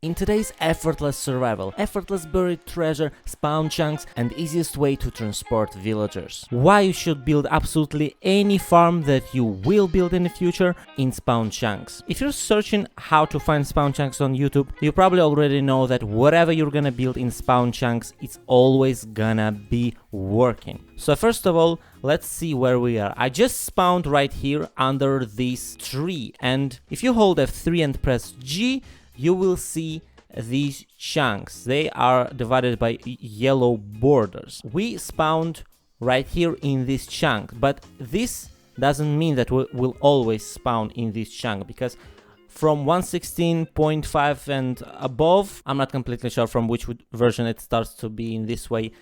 In today's effortless survival, effortless buried treasure, spawn chunks, and easiest way to transport villagers. Why you should build absolutely any farm that you will build in the future in spawn chunks. If you're searching how to find spawn chunks on YouTube, you probably already know that whatever you're gonna build in spawn chunks, it's always gonna be working. So first of all, let's see where we are. I just spawned right here under this tree, and if you hold F3 and press G, you will see these chunks. They are divided by yellow borders. We spawned right here in this chunk, but this doesn't mean that we will always spawn in this chunk, because from 1.16.5 and above, I'm not completely sure from which version it starts to be in this way,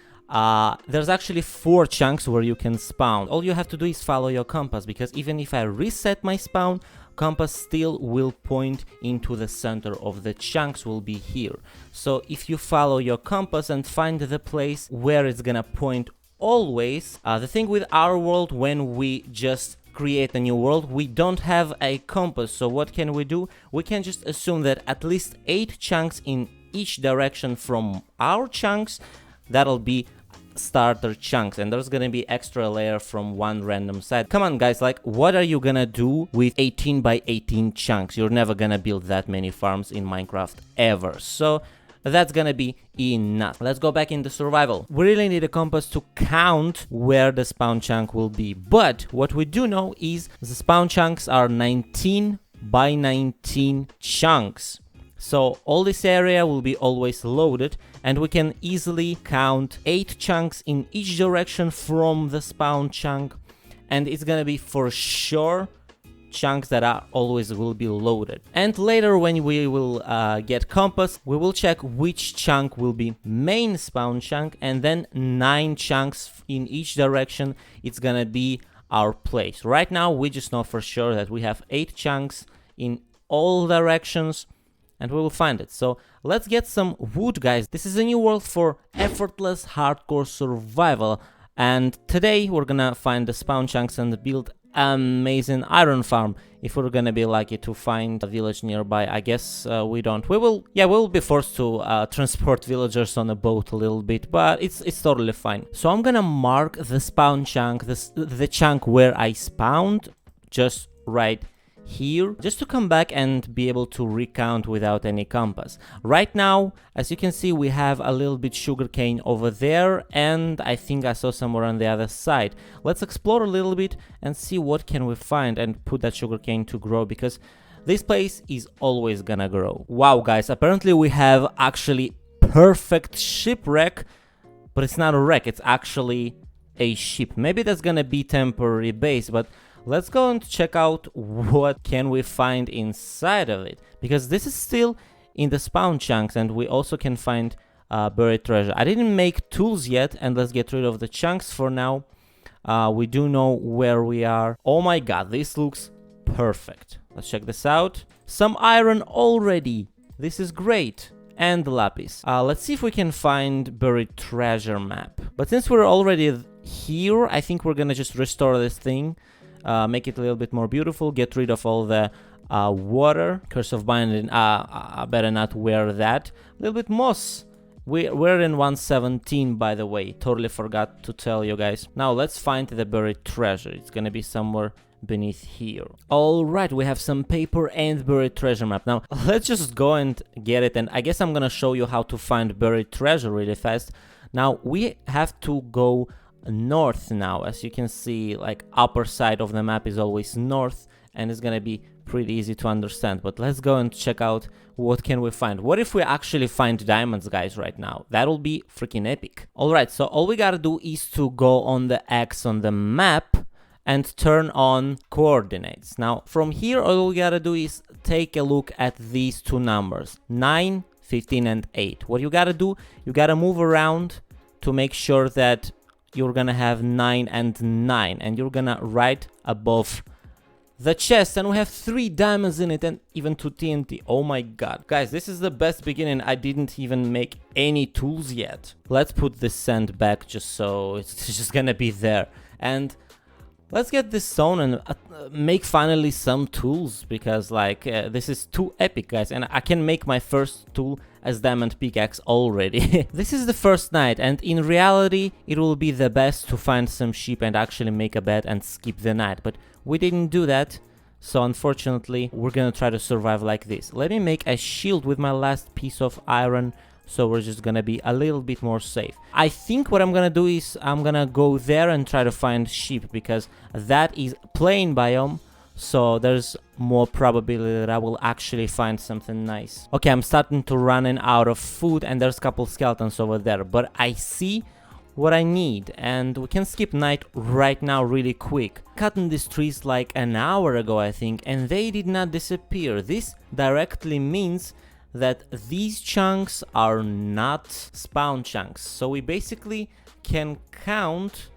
there's actually 4 chunks where you can spawn. All you have to do is follow your compass, because even if I reset my spawn, compass still will point into the center of the chunks will be here. So if you follow your compass and find the place where it's gonna point always, the thing with our world, when we just create a new world, we don't have a compass. So what can we do? We can just assume that at least 8 chunks in each direction from our chunks, that'll be starter chunks, and there's gonna be extra layer from one random side. Come on guys, like, what are you gonna do with 18 by 18 chunks? You're never gonna build that many farms in Minecraft ever, so that's gonna be enough. Let's go back into survival. We really need a compass to count where the spawn chunk will be, but what we do know is the spawn chunks are 19 by 19 chunks. So all this area will be always loaded, and we can easily count 8 chunks in each direction from the spawn chunk, and it's gonna be for sure chunks that are always will be loaded. And later when we will get compass, we will check which chunk will be main spawn chunk, and then 9 chunks in each direction, it's gonna be our place. Right now we just know for sure that we have 8 chunks in all directions, and we will find it. So let's get some wood, guys. This is a new world for effortless hardcore survival, and today we're gonna find the spawn chunks and build amazing iron farm. If we're gonna be lucky to find a village nearby. I guess we don't. We'll be forced to transport villagers on a boat a little bit, but it's totally fine. So I'm gonna mark the spawn chunk, the chunk where I spawned, just right here, just to come back and be able to recount without any compass. Right now, as you can see, we have a little bit sugarcane over there, and I think I saw somewhere on the other side. Let's explore a little bit and see what can we find and put that sugarcane to grow, because this place is always gonna grow. Wow guys, apparently we have actually perfect shipwreck, but it's not a wreck, it's actually a ship. Maybe that's gonna be temporary base, but let's go and check out what can we find inside of it, because this is still in the spawn chunks, and we also can find buried treasure. I didn't make tools yet, and let's get rid of the chunks for now. We do know where we are. Oh my god, this looks perfect. Let's check this out. Some iron already. This is great. And lapis. Let's see if we can find buried treasure map. But since we're already here, I think we're gonna just restore this thing. Make it a little bit more beautiful, get rid of all the water. Curse of Binding, I better not wear that. A little bit moss. We're in 117, by the way. Totally forgot to tell you guys. Now let's find the buried treasure. It's gonna be somewhere beneath here. Alright, we have some paper and buried treasure map. Now let's just go and get it, and I guess I'm gonna show you how to find buried treasure really fast. Now we have to go north now. As you can see, like, upper side of the map is always north, and it's gonna be pretty easy to understand. But let's go and check out what can we find. What if we actually find diamonds, guys, right now? That'll be freaking epic. All right, so all we gotta do is to go on the X on the map and turn on coordinates. Now from here, all we gotta do is take a look at these 2 numbers, 9, 15 and 8. What you gotta do, you gotta move around to make sure that you're gonna have 9 and 9, and you're gonna right above the chest, and we have 3 diamonds in it, and even 2 TNT. Oh my god, guys, this is the best beginning. I didn't even make any tools yet. Let's put this sand back, just so it's just gonna be there. And Let's get this stone and make finally some tools, because like this is too epic, guys, and I can make my first tool as diamond pickaxe already. This is the first night, and in reality it will be the best to find some sheep and actually make a bed and skip the night, but we didn't do that, so unfortunately we're gonna try to survive like this. Let me make a shield with my last piece of iron, so we're just gonna be a little bit more safe. I think what I'm gonna do is I'm gonna go there and try to find sheep, because that is plain biome, so there's more probability that I will actually find something nice. Okay, I'm starting to running out of food, and there's a couple skeletons over there, but I see what I need, and we can skip night right now really quick. Cutting these trees like an hour ago, I think, and they did not disappear. This directly means that these chunks are not spawn chunks, so we basically can count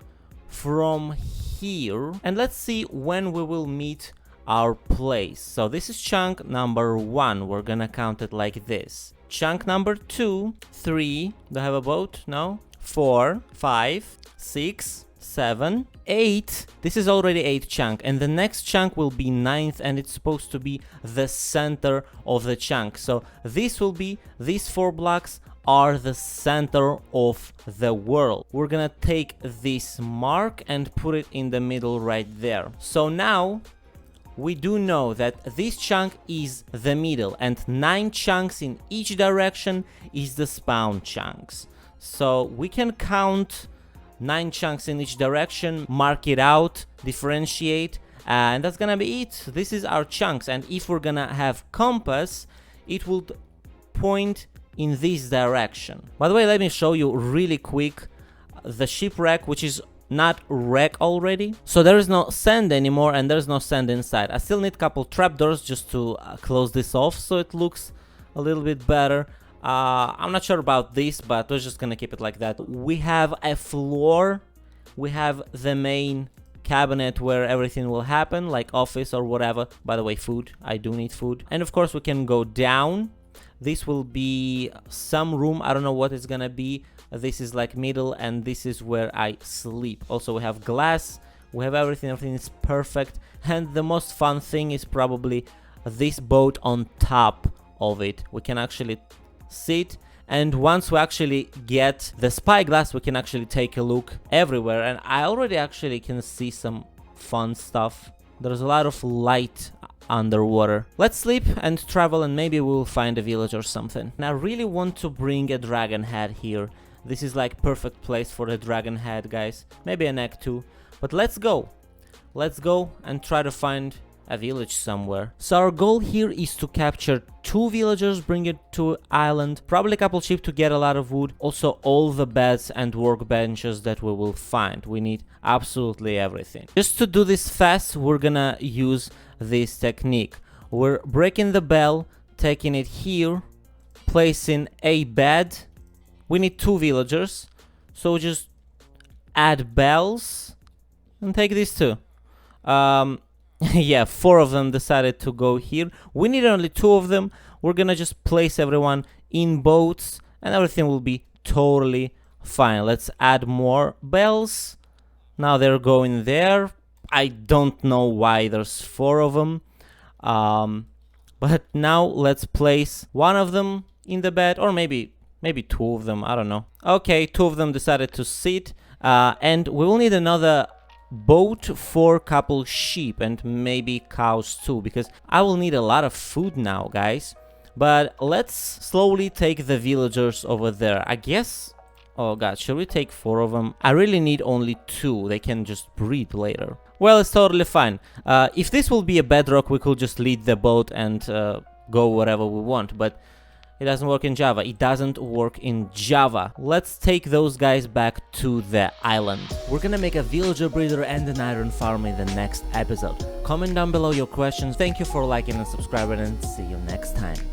from here, and let's see when we will meet our place. So this is chunk number 1, we're gonna count it like this. Chunk number 2, 3, do I have a boat? No. 4, 5, 6, 7, 8. This is already 8 chunk, and the next chunk will be 9th, and it's supposed to be the center of the chunk. So this will be, these 4 blocks are the center of the world. We're gonna take this mark and put it in the middle right there. So now we do know that this chunk is the middle, and 9 chunks in each direction is the spawn chunks. So we can count 9 chunks in each direction, mark it out, differentiate, and that's gonna be it. This is our chunks, and if we're gonna have compass, it will point in this direction. By the way, let me show you really quick the shipwreck, which is not wreck already. So there is no sand anymore, and there's no sand inside. I still need a couple trapdoors just to close this off so it looks a little bit better. I'm not sure about this, but we're just gonna keep it like that. We have a floor, we have the main cabinet where everything will happen, like office or whatever. By the way, food, I do need food. And of course we can go down. This will be some room, I don't know what it's gonna be. This is like middle, and this is where I sleep. Also we have glass, we have everything is perfect. And the most fun thing is probably this boat on top of it. We can actually sit, and once we actually get the spyglass, we can actually take a look everywhere, and I already actually can see some fun stuff. There's a lot of light underwater. Let's sleep and travel, and maybe we'll find a village or something. And I really want to bring a dragon head here. This is like perfect place for a dragon head, guys. Maybe an egg too, but let's go and try to find a village somewhere. So our goal here is to capture 2 villagers, bring it to island, probably a couple sheep to get a lot of wood, also all the beds and workbenches that we will find. We need absolutely everything. Just to do this fast, we're gonna use this technique. We're breaking the bell, taking it here, placing a bed. We need 2 villagers, so just add bells and take these 2. Yeah, 4 of them decided to go here. We need only 2 of them. We're gonna just place everyone in boats, and everything will be totally fine. Let's add more bells. Now they're going there. I don't know why there's 4 of them. But now let's place one of them in the bed, or maybe 2 of them, I don't know. Okay, 2 of them decided to sit, and we will need another boat for a couple sheep and maybe cows too, because I will need a lot of food now, guys. But let's slowly take the villagers over there. I guess, oh god, should we take 4 of them? I really need only 2. They can just breed later. Well, it's totally fine. If this will be a bedrock, we could just lead the boat and go wherever we want, but it doesn't work in Java. It doesn't work in Java. Let's take those guys back to the island. We're gonna make a villager breeder and an iron farm in the next episode. Comment down below your questions. Thank you for liking and subscribing, and see you next time.